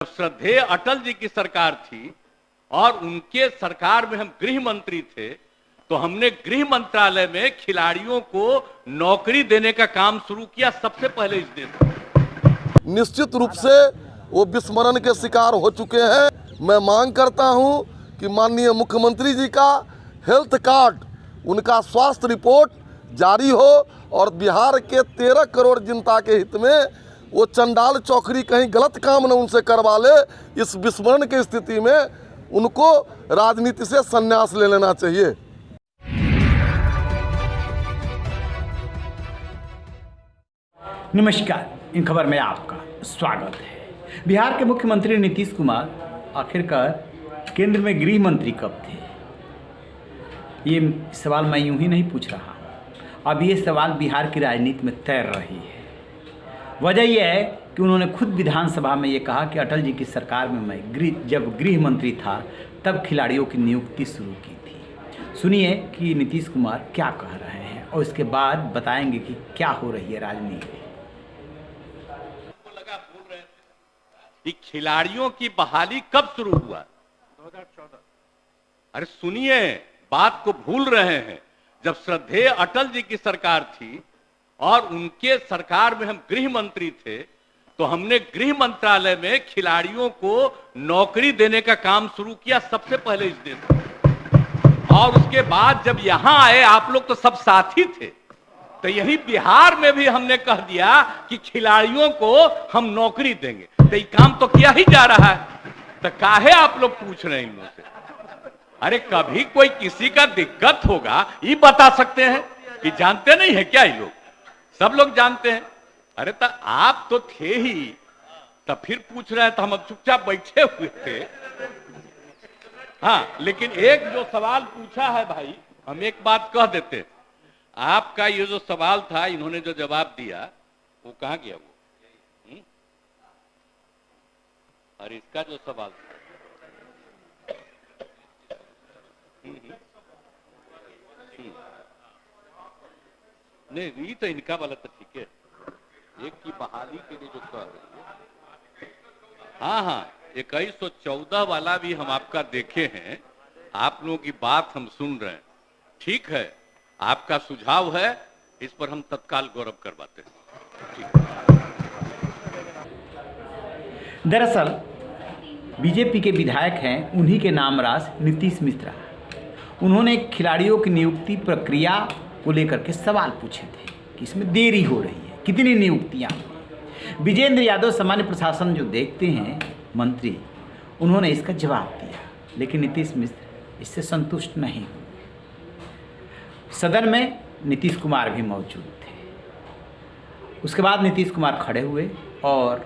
श्रद्धेय अटल जी की सरकार थी और उनके सरकार में हम गृह मंत्री थे, तो हमने गृह मंत्रालय में खिलाड़ियों को नौकरी देने का काम शुरू किया सबसे पहले इस देश। निश्चित रूप से वो विस्मरण के शिकार हो चुके हैं। मैं मांग करता हूं कि माननीय मुख्यमंत्री जी का हेल्थ कार्ड, उनका स्वास्थ्य रिपोर्ट जारी हो और बिहार के 13 करोड़ जनता के हित में वो चंडाल चौकरी कहीं गलत काम न उनसे करवा ले। इस विस्मरण की स्थिति में उनको राजनीति से संन्यास ले लेना चाहिए। नमस्कार, इन खबर में आपका स्वागत है। बिहार के मुख्यमंत्री नीतीश कुमार आखिरकार केंद्र में गृह मंत्री कब थे? ये सवाल मैं यूं ही नहीं पूछ रहा। अब ये सवाल बिहार की राजनीति में तैर रही है। वजह यह है कि उन्होंने खुद विधानसभा में ये कहा कि अटल जी की सरकार में मैं जब गृह मंत्री था तब खिलाड़ियों की नियुक्ति शुरू की थी। सुनिए कि नीतीश कुमार क्या कह रहे हैं और इसके बाद बताएंगे कि क्या हो रही है राजनीति में। कि खिलाड़ियों की बहाली कब शुरू हुआ? 2014। अरे सुनिए, बात को भूल रहे हैं। जब श्रद्धेय अटल जी की सरकार थी और उनके सरकार में हम गृह मंत्री थे, तो हमने गृह मंत्रालय में खिलाड़ियों को नौकरी देने का काम शुरू किया सबसे पहले इस देश। और उसके बाद जब यहां आए, आप लोग तो सब साथी थे, तो यही बिहार में भी हमने कह दिया कि खिलाड़ियों को हम नौकरी देंगे। तो ये काम तो किया ही जा रहा है, तो काहे आप लोग पूछ रहे हैं इन लोगों से? अरे कभी कोई किसी का दिक्कत होगा ये बता सकते हैं कि जानते नहीं है क्या? ये लोग सब लोग जानते हैं। अरे तो आप तो थे ही, तब फिर पूछ रहे हैं तो हम चुपचाप बैठे हुए थे। हाँ, लेकिन एक जो सवाल पूछा है भाई, हम एक बात कह देते। आपका ये जो सवाल था, इन्होंने जो जवाब दिया वो कहां गया वो? और इसका जो सवाल था, नहीं ये तो इनका वाला तो ठीक है। एक की बहाली के लिए जो कह रही है, हाँ 2114 वाला भी हम आपका देखे हैं। आप लोगों की बात हम सुन रहे हैं। ठीक है, आपका सुझाव है, इस पर हम तत्काल गौरव करवाते हैं। ठीक। दरअसल बीजेपी के विधायक हैं, उन्हीं के नामराज नीतीश मिश्रा। उन्होंने खिलाड़ियों की नियुक्ति प्रक्रिया को लेकर के सवाल पूछे थे कि इसमें देरी हो रही है, कितनी नियुक्तियां। विजेंद्र यादव सामान्य प्रशासन जो देखते हैं मंत्री, उन्होंने इसका जवाब दिया, लेकिन नीतीश मिश्र इससे संतुष्ट नहीं हुए। सदन में नीतीश कुमार भी मौजूद थे। उसके बाद नीतीश कुमार खड़े हुए और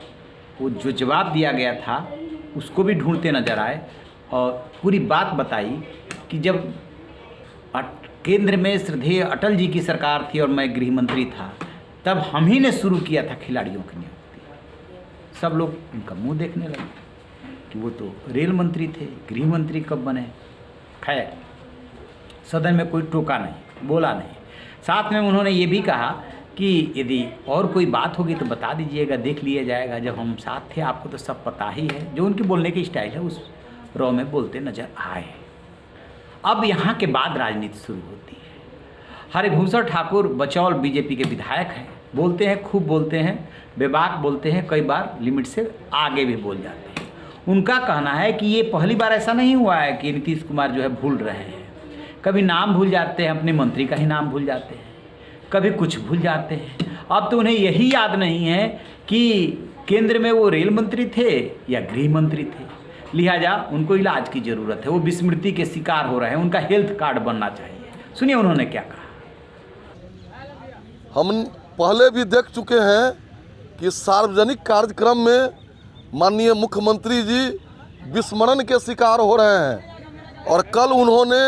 वो जो जवाब दिया गया था उसको भी ढूंढते नजर आए और पूरी बात बताई कि जब केंद्र में श्रद्धेय अटल जी की सरकार थी और मैं गृह मंत्री था, तब हम ही ने शुरू किया था खिलाड़ियों की नियुक्ति। सब लोग उनका मुंह देखने लगे कि वो तो रेल मंत्री थे, गृह मंत्री कब बने। खैर, सदन में कोई टोका नहीं, बोला नहीं। साथ में उन्होंने ये भी कहा कि यदि और कोई बात होगी तो बता दीजिएगा, देख लिया जाएगा। जब हम साथ थे, आपको तो सब पता ही है। जो उनकी बोलने की स्टाइल है उस रॉ में बोलते नजर आए। अब यहाँ के बाद राजनीति शुरू होती है। हरिभूषण ठाकुर बचौल बीजेपी के विधायक हैं, बोलते हैं, खूब बोलते हैं, बेबाक बोलते हैं, कई बार लिमिट से आगे भी बोल जाते हैं। उनका कहना है कि ये पहली बार ऐसा नहीं हुआ है कि नीतीश कुमार जो है भूल रहे हैं। कभी नाम भूल जाते हैं, अपने मंत्री का ही नाम भूल जाते हैं, कभी कुछ भूल जाते हैं। अब तो उन्हें यही याद नहीं है कि केंद्र में वो रेल मंत्री थे या गृह मंत्री थे। लिहाजा उनको इलाज की ज़रूरत है, वो विस्मृति के शिकार हो रहे हैं, उनका हेल्थ कार्ड बनना चाहिए। सुनिए उन्होंने क्या कहा। हम पहले भी देख चुके हैं कि सार्वजनिक कार्यक्रम में माननीय मुख्यमंत्री जी विस्मरण के शिकार हो रहे हैं और कल उन्होंने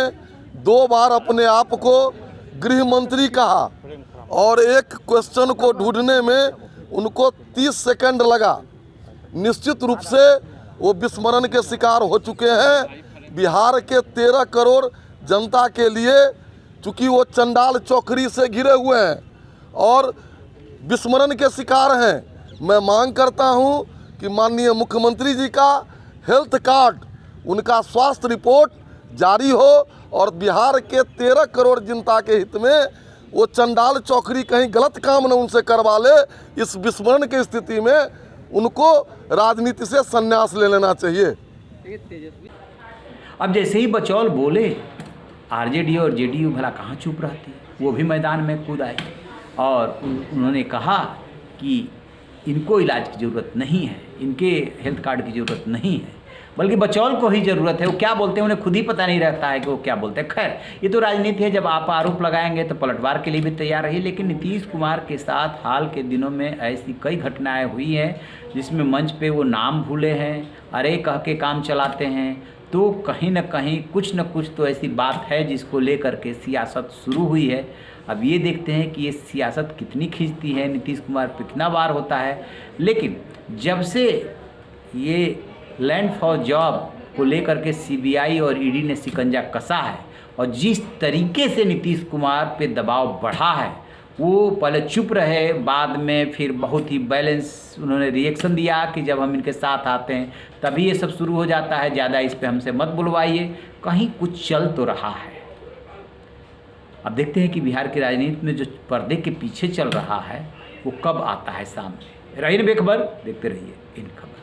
2 बार अपने आप को गृह मंत्री कहा और एक क्वेश्चन को ढूंढने में उनको 30 सेकंड लगा। निश्चित रूप से वो विस्मरण के शिकार हो चुके हैं। बिहार के 13 करोड़ जनता के लिए, चूँकि वो चंडाल चौकरी से घिरे हुए हैं और विस्मरण के शिकार हैं। मैं मांग करता हूं कि माननीय मुख्यमंत्री जी का हेल्थ कार्ड, उनका स्वास्थ्य रिपोर्ट जारी हो और बिहार के 13 करोड़ जनता के हित में वो चंडाल चौकरी कहीं गलत काम न उनसे करवा ले। इस विस्मरण की स्थिति में उनको राजनीति से संन्यास ले लेना चाहिए। अब जैसे ही बचौल बोले, आरजेडी और जेडीयू भला कहाँ चुप रहती, वो भी मैदान में कूद आए और उन्होंने कहा कि इनको इलाज की ज़रूरत नहीं है, इनके हेल्थ कार्ड की ज़रूरत नहीं है, बल्कि बचौल को ही ज़रूरत है। वो क्या बोलते हैं उन्हें खुद ही पता नहीं रहता है कि वो क्या बोलते हैं। खैर, ये तो राजनीति है, जब आप आरोप लगाएंगे तो पलटवार के लिए भी तैयार रहिए। लेकिन नीतीश कुमार के साथ हाल के दिनों में ऐसी कई घटनाएं हुई हैं जिसमें मंच पे वो नाम भूले हैं, अरे कह के काम चलाते हैं। तो कहीं न कहीं कुछ न कुछ तो ऐसी बात है जिसको लेकर के सियासत शुरू हुई है। अब ये देखते हैं कि ये सियासत कितनी खींचती है, नीतीश कुमार पे कितना वार होता है। लेकिन जब से ये लैंड फॉर जॉब को लेकर के सीबीआई और ईडी ने शिकंजा कसा है और जिस तरीके से नीतीश कुमार पे दबाव बढ़ा है, वो पहले चुप रहे, बाद में फिर बहुत ही बैलेंस उन्होंने रिएक्शन दिया कि जब हम इनके साथ आते हैं तभी ये सब शुरू हो जाता है, ज़्यादा इस पे हमसे मत बुलवाइए। कहीं कुछ चल तो रहा है। अब देखते हैं कि बिहार की राजनीति में जो पर्दे के पीछे चल रहा है वो कब आता है सामने। रही बेखबर, देखते रहिए इन खबर।